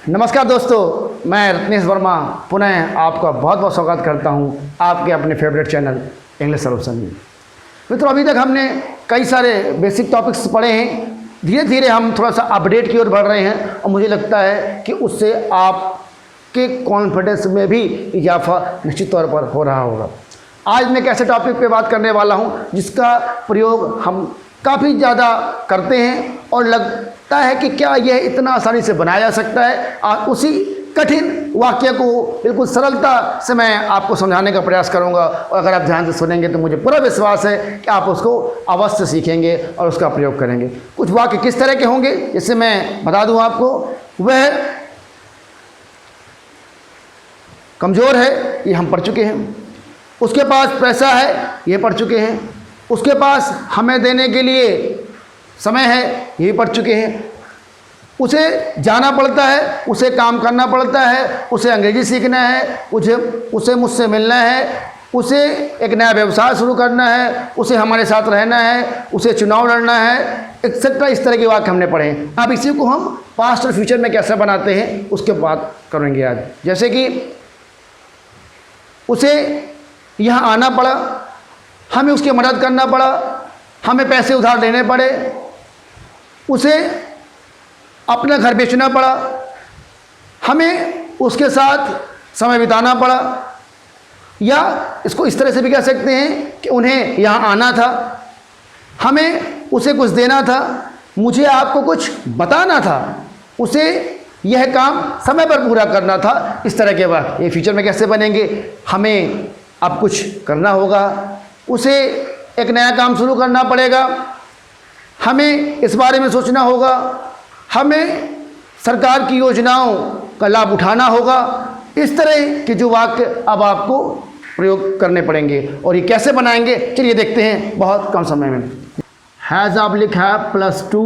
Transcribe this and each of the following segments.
नमस्कार दोस्तों, मैं रत्नेश वर्मा पुनः आपका बहुत बहुत स्वागत करता हूं आपके अपने फेवरेट चैनल इंग्लिश सॉल्यूशन में। मित्रों, अभी तक हमने कई सारे बेसिक टॉपिक्स पढ़े हैं। धीरे धीरे हम थोड़ा सा अपडेट की ओर बढ़ रहे हैं और मुझे लगता है कि उससे आपके कॉन्फिडेंस में भी इजाफा निश्चित तौर पर हो रहा होगा। आज मैं एक ऐसे टॉपिक पे बात करने वाला हूं जिसका प्रयोग हम काफ़ी ज़्यादा करते हैं और लगता है कि क्या यह इतना आसानी से बनाया जा सकता है। और उसी कठिन वाक्य को बिल्कुल सरलता से मैं आपको समझाने का प्रयास करूंगा और अगर आप ध्यान से सुनेंगे तो मुझे पूरा विश्वास है कि आप उसको अवश्य सीखेंगे और उसका प्रयोग करेंगे। कुछ वाक्य किस तरह के होंगे जिससे मैं बता दूं आपको। वह कमज़ोर है, ये हम पढ़ चुके हैं। उसके पास पैसा है, ये पढ़ चुके हैं। उसके पास हमें देने के लिए समय है, ये पढ़ चुके हैं। उसे जाना पड़ता है, उसे काम करना पड़ता है, उसे अंग्रेजी सीखना है, उसे मुझसे मिलना है, उसे एक नया व्यवसाय शुरू करना है, उसे हमारे साथ रहना है, उसे चुनाव लड़ना है, एक्सेट्रा। इस तरह के वाक्य हमने पढ़े हैं। अब इसी को हम पास्ट और फ्यूचर में कैसे बनाते हैं उसके बात करेंगे आज। जैसे कि उसे यहाँ आना पड़ा, हमें उसकी मदद करना पड़ा, हमें पैसे उधार लेने पड़े, उसे अपना घर बेचना पड़ा, हमें उसके साथ समय बिताना पड़ा। या इसको इस तरह से भी कह सकते हैं कि उन्हें यहाँ आना था, हमें उसे कुछ देना था, मुझे आपको कुछ बताना था, उसे यह काम समय पर पूरा करना था। इस तरह के बात ये फ्यूचर में कैसे बनेंगे। हमें अब कुछ करना होगा, उसे एक नया काम शुरू करना पड़ेगा, हमें इस बारे में सोचना होगा, हमें सरकार की योजनाओं का लाभ उठाना होगा। इस तरह के जो वाक्य अब आपको प्रयोग करने पड़ेंगे और ये कैसे बनाएंगे चलिए देखते हैं बहुत कम समय में। हैज़ आप लिखा है +2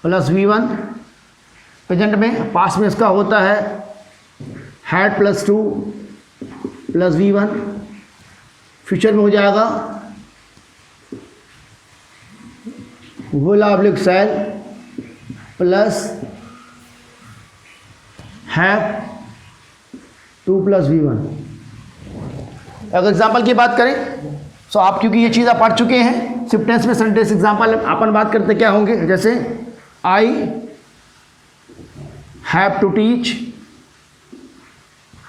+ V1। प्रेजेंट में, पास्ट में इसका होता है हैड +2 + V1। फ्यूचर में हो जाएगा विल आप लिख शैल प्लस हैव 2 + V1। अगर एग्जाम्पल की बात करें तो आप, क्योंकि ये चीज़ आप पढ़ चुके हैं, सिर्फ टेंस में सेंटेंस एग्जाम्पल अपन बात करते क्या होंगे। जैसे आई हैव टू टीच,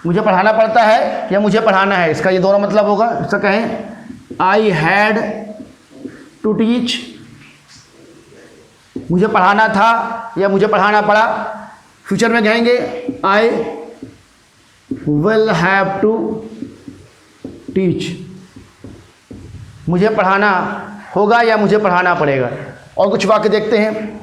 मुझे पढ़ाना पड़ता है या मुझे पढ़ाना है, इसका ये दोनों मतलब होगा। इसका कहें आई हैड टू टीच, मुझे पढ़ाना था या मुझे पढ़ाना पड़ा। फ्यूचर में कहेंगे I will have to teach, मुझे पढ़ाना होगा या मुझे पढ़ाना पड़ेगा। और कुछ वाक्य देखते हैं।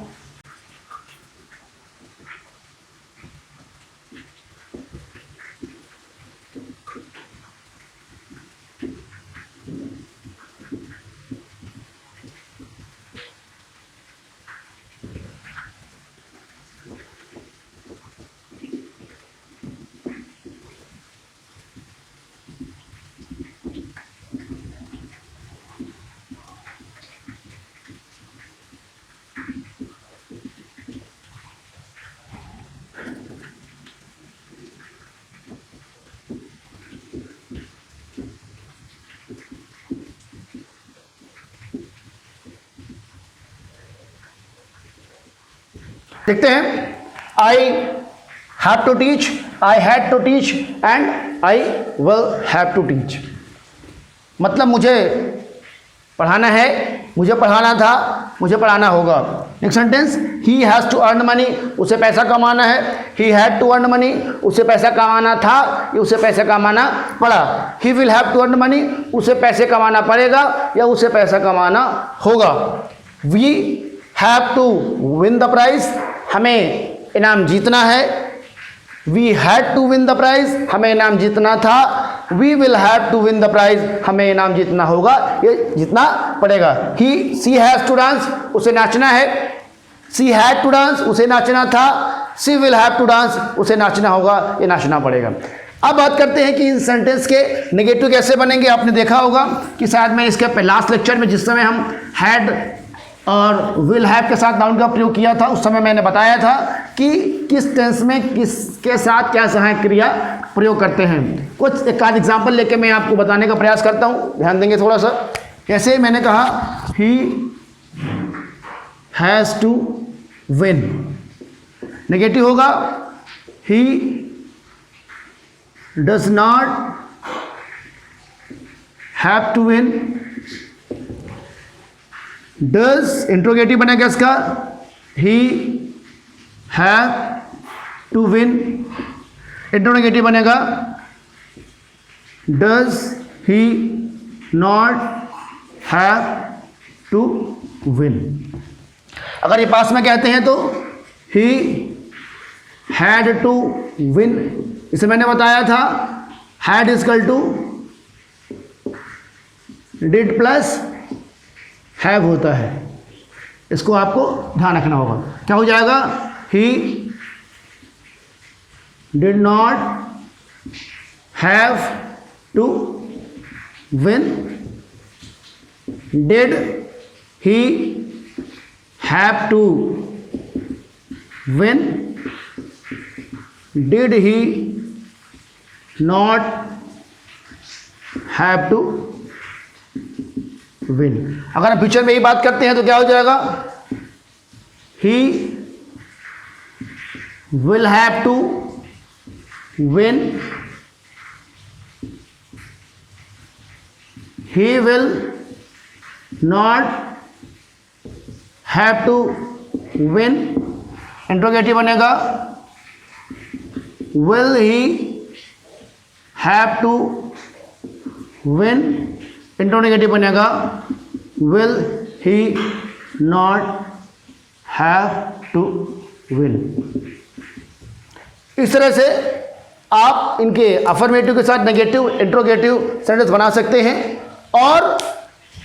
देखते हैं। I have to teach, I had to teach and I will have to teach. मतलब मुझे पढ़ाना है, मुझे पढ़ाना था, मुझे पढ़ाना होगा। Next sentence, he has to earn money, उसे पैसा कमाना है। He had to earn money, उसे पैसा कमाना था, उसे पैसा कमाना पड़ा। He will have to earn money, उसे पैसे कमाना पड़ेगा या उसे पैसा कमाना होगा। We have to win the prize, हमें इनाम जीतना है। We had to win the prize, हमें इनाम जीतना था। We will have to win the prize, हमें इनाम जीतना होगा, ये जीतना पड़ेगा। सी हैज़ टू डांस, उसे नाचना है। सी हैड टू डांस, उसे नाचना था। सी विल हैव टू डांस, उसे नाचना होगा, ये नाचना पड़ेगा। अब बात करते हैं कि इन सेंटेंस के नेगेटिव कैसे बनेंगे। आपने देखा होगा कि शायद मैं इसके लास्ट लेक्चर में जिस समय हम हैड और विल हैव के साथ नाउन का प्रयोग किया था, उस समय मैंने बताया था कि किस टेंस में किसके साथ क्या सहायक क्रिया प्रयोग करते हैं। कुछ एक आध एग्जाम्पल लेके मैं आपको बताने का प्रयास करता हूँ, ध्यान देंगे थोड़ा सा। जैसे मैंने कहा he has to win, negative होगा he does not have to win. Does interrogative बनेगा इसका, he have to win. Interrogative बनेगा does he not have to win. अगर ये पास में कहते हैं तो ही हैड टू विन, इसे मैंने बताया था had is equal to did plus have होता है, इसको आपको ध्यान रखना होगा। क्या हो जाएगा, he did not have to win, did he have to win, did he not have to win. अगर हम फ्यूचर में ही बात करते हैं तो क्या हो जाएगा, he will have to win, he will not have to win. Interrogative बनेगा will he have to win, interrogative बनेगा will he not have to win. इस तरह से आप इनके अफर्मेटिव के साथ नेगेटिव इंट्रोगेटिव सेंटेंस बना सकते हैं। और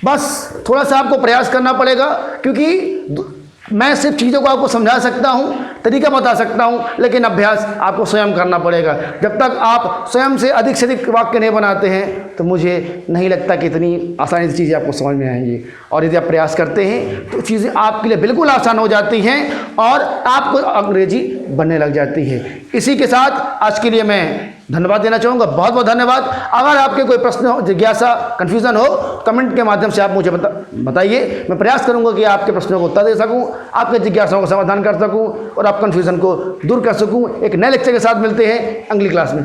बस थोड़ा सा आपको प्रयास करना पड़ेगा, क्योंकि मैं सिर्फ चीज़ों को आपको समझा सकता हूँ, तरीका बता सकता हूँ, लेकिन अभ्यास आपको स्वयं करना पड़ेगा। जब तक आप स्वयं से अधिक वाक्य नहीं बनाते हैं तो मुझे नहीं लगता कि इतनी आसानी से चीज़ें आपको समझ में आएंगी। और यदि आप प्रयास करते हैं तो चीज़ें आपके लिए बिल्कुल आसान हो जाती हैं और आपको अंग्रेजी बनने लग जाती है। इसी के साथ आज के लिए मैं धन्यवाद देना चाहूँगा, बहुत बहुत धन्यवाद। अगर आपके कोई प्रश्न हो, जिज्ञासा, कन्फ्यूज़न हो, कमेंट के माध्यम से आप मुझे बताइए। मैं प्रयास करूँगा कि आपके प्रश्नों को उत्तर दे सकूँ, आपके जिज्ञासाओं का समाधान कर सकूँ और आप कन्फ्यूज़न को दूर कर सकूँ। एक नए लेक्चर के साथ मिलते हैं अगली क्लास में।